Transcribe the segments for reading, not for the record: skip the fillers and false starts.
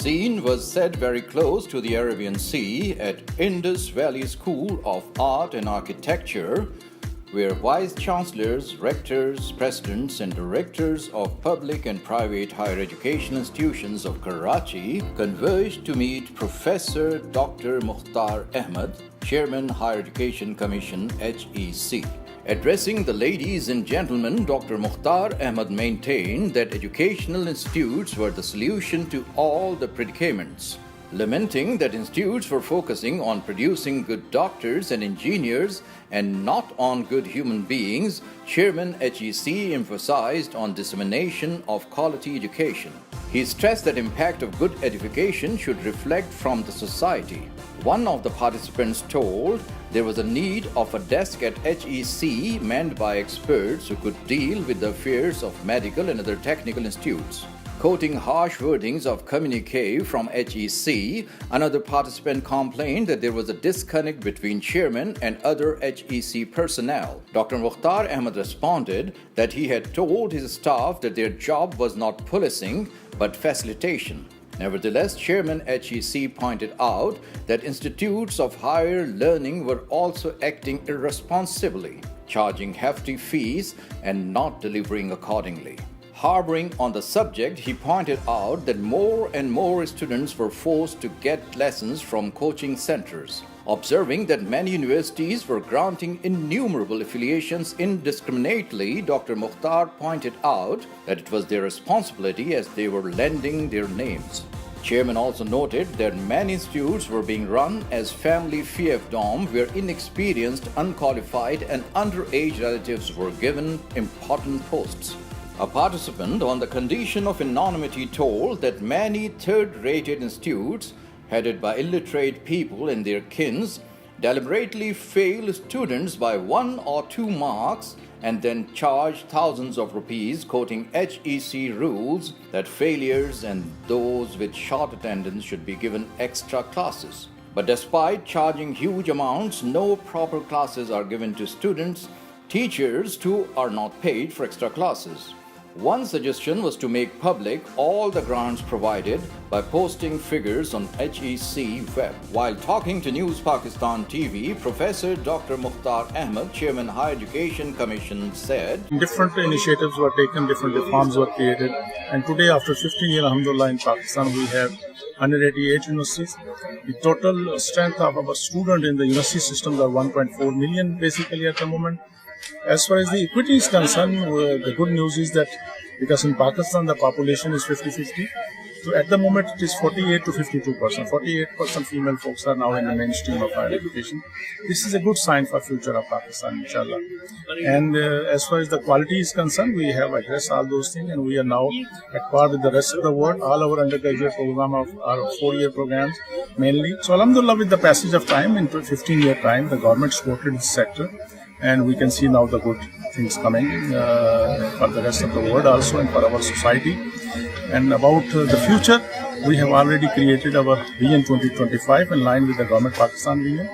scene was set very close to the Arabian Sea at Indus Valley School of Art and Architecture, where vice chancellors, rectors, presidents, and directors of public and private higher education institutions of Karachi converged to meet Professor Dr. Mukhtar Ahmed, Chairman Higher Education Commission HEC. Addressing the ladies and gentlemen, Dr. Mukhtar Ahmed maintained that educational institutes were the solution to all the predicaments. Lamenting that institutes were focusing on producing good doctors and engineers and not on good human beings, Chairman HEC emphasized on dissemination of quality education. He stressed that impact of good education should reflect from the society. One of the participants told there was a need of a desk at HEC manned by experts who could deal with the affairs of medical and other technical institutes. Quoting harsh wordings of communique from HEC, another participant complained that there was a disconnect between chairman and other HEC personnel. Dr. Mukhtar Ahmed responded that he had told his staff that their job was not policing but facilitation. Nevertheless, Chairman HEC pointed out that institutes of higher learning were also acting irresponsibly, charging hefty fees and not delivering accordingly. Harboring on the subject, he pointed out that more and more students were forced to get lessons from coaching centers. Observing that many universities were granting innumerable affiliations indiscriminately, Dr. Mukhtar pointed out that it was their responsibility as they were lending their names. Chairman also noted that many institutes were being run as family fiefdom, where inexperienced, unqualified, and underage relatives were given important posts. A participant on the condition of anonymity told that many third-rated institutes, headed by illiterate people and their kins, deliberately fail students by 1 or 2 marks and then charge thousands of rupees, quoting HEC rules that failures and those with short attendance should be given extra classes. But despite charging huge amounts, no proper classes are given to students. Teachers too are not paid for extra classes. One suggestion was to make public all the grants provided by posting figures on HEC web. While talking to NewsPakistanTV, Professor Dr. Mukhtar Ahmed, Chairman Higher Education Commission, said, different initiatives were taken, different reforms were created, and today after 15 years, alhamdulillah, in Pakistan we have 188 universities. The total strength of our students in the university systems are 1.4 million basically at the moment. As far as the equity is concerned, the good news is that because in Pakistan the population is 50-50, so at the moment it is 48 to 52%. 48% female folks are now in the mainstream of higher education. This is a good sign for future of Pakistan, inshallah. And as far as the quality is concerned, we have addressed all those things, and we are now at par with the rest of the world. All our undergraduate programs are 4-year programs mainly. So alhamdulillah, with the passage of time, in 15-year time, the government supported this sector. And we can see now the good things coming for the rest of the world also and for our society. And about the future, we have already created our Vision 2025 in line with the Government Pakistan Vision.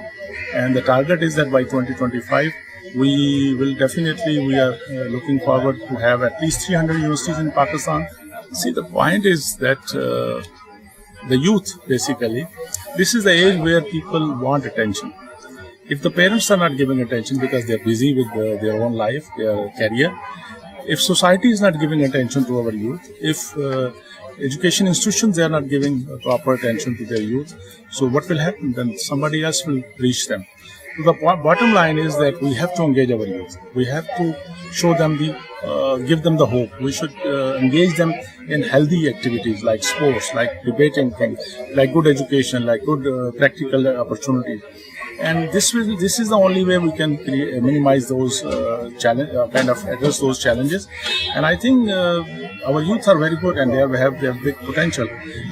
And the target is that by 2025, we are looking forward to have at least 300 universities in Pakistan. See, the point is that the youth, basically, this is the age where people want attention. If the parents are not giving attention because they are busy with their own life, their career, if society is not giving attention to our youth, if education institutions they are not giving proper attention to their youth, so what will happen? Then somebody else will reach them. So the bottom line is that we have to engage our youth. We have to show them give them the hope. We should engage them in healthy activities like sports, like debating things, like good education, like good practical opportunities. And this is the only way we can minimize those address those challenges. And I think our youth are very good and they have big potential.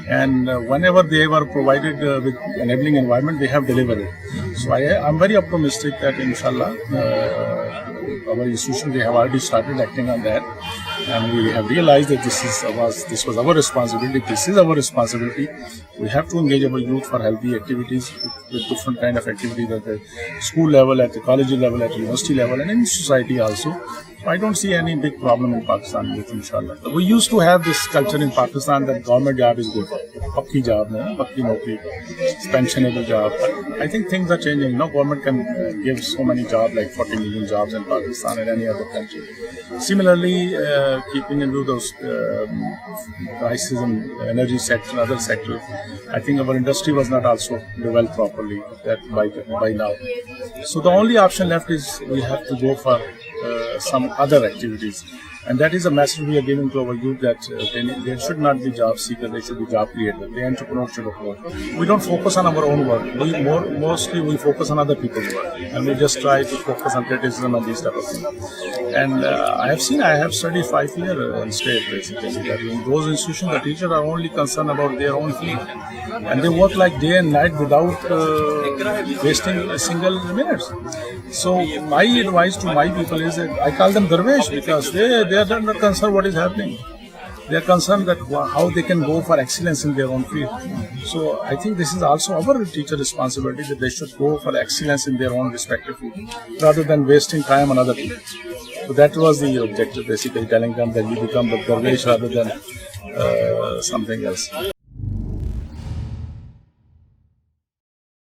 And whenever they were provided with enabling environment, they have delivered it. So I'm very optimistic that inshallah our institution, they have already started acting on that. And we have realized that this was our responsibility. This is our responsibility. We have to engage our youth for healthy activities with different kind of activities at the school level, at the college level, at the university level, and in society also. I don't see any big problem in Pakistan with inshallah. We used to have this culture in Pakistan that government job is good. pakki job, pakki naukri, pensionable job. But I think things are changing. Government can give so many jobs, like 40 million jobs in Pakistan and any other country. Similarly, keeping into those crises in energy sector and other sectors, I think our industry was not also developed properly by now. So the only option left is we have to go for some other activities. And that is a message we are giving to our youth, that they should not be job seekers, they should be job creators. The entrepreneurship approach. We don't focus on our own work. Mostly we focus on other people's work, and we just try to focus on criticism and these type of things. And I have studied 5 years in state, basically. That in those institutions, the teachers are only concerned about their own field, and they work like day and night without wasting a single minute. So my advice to my people is that I call them darwesh, because they are not concerned what is happening. They are concerned that how they can go for excellence in their own field. So I think this is also our teacher responsibility, that they should go for excellence in their own respective field, rather than wasting time on other people. So that was the objective, basically telling them that you become the darwesh rather than something else.